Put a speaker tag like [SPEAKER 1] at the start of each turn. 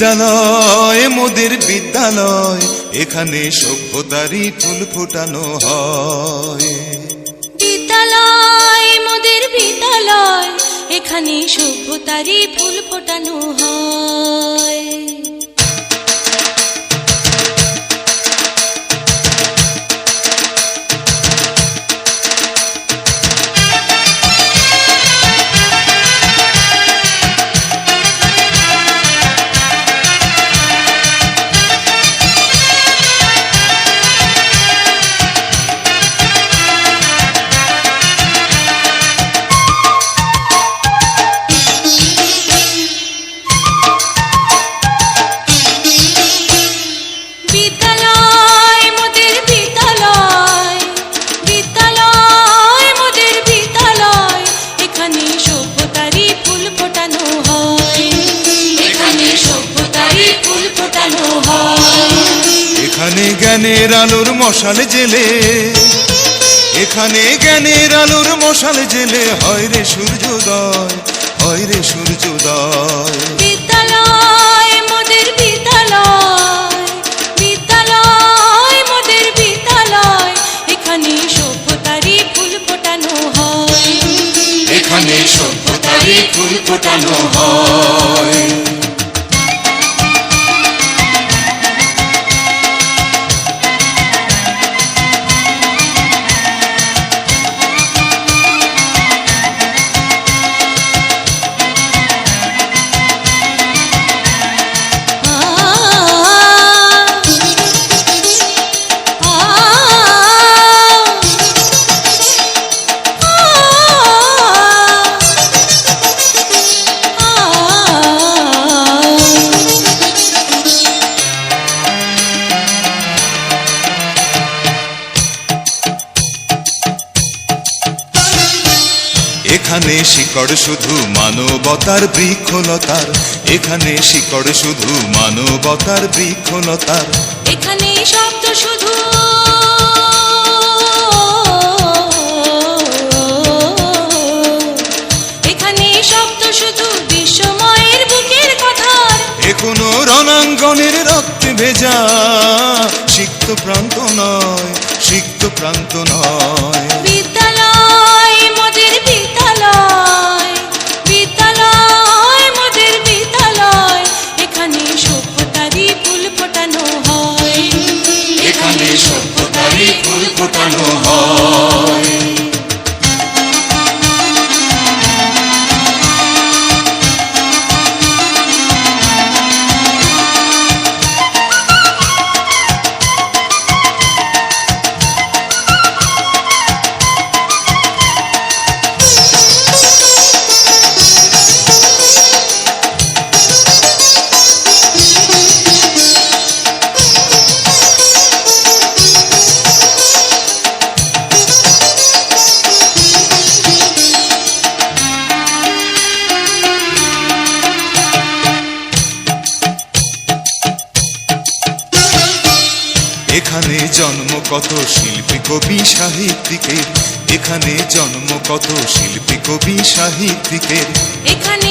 [SPEAKER 1] বিদ্যালয় মোদের বিদ্যালয়, এখানে সভ্যতারই ফুল ফোটানো হয়।
[SPEAKER 2] বিদ্যালয় মোদের বিদ্যালয়, এখানে সভ্যতারই ফুল ফোটানো হয়।
[SPEAKER 1] এখানে জ্ঞানের আলোর মশাল জেলে, এখানে জ্ঞানের আলোর মশাল জেলে হয় রে সূর্যোদয়, হয় রে সূর্যোদয়।
[SPEAKER 2] বিদ্যালয় মোদের বিদ্যালয়, বিদ্যালয় মোদের বিদ্যালয়, এখানে সভ্যতারই ফুল ফোটানো হয়।
[SPEAKER 1] এখানে সভ্যতারই ফুল ফোটানো হয়। এখানে শিকড় শুধু মানবতার বৃক্ষলতার, এখানে শিকড় শুধু মানবতার বৃক্ষলতার।
[SPEAKER 2] এখানে শব্দ শুধু এখানে শব্দ শুধু বিশ্বময়ের বুকের কথার।
[SPEAKER 1] এখনো রণাঙ্গনের রক্তে ভেজা সিক্ত প্রান্ত নয়, সিক্ত প্রান্ত নয়।
[SPEAKER 2] বিদ্যালয় মোদের বিদ্যালয়, বিদ্যালয় মোদের বিদ্যালয়, এখানে সভ্যতারই ফুল ফোটানো হয়।
[SPEAKER 1] এখানে সভ্যতারই ফুল ফোটানো হয়। এখানে জন্ম কত শিল্পী কবি সাহিত্যিকের, এখানে জন্ম কত শিল্পী কবি সাহিত্যিকের।
[SPEAKER 2] এখানে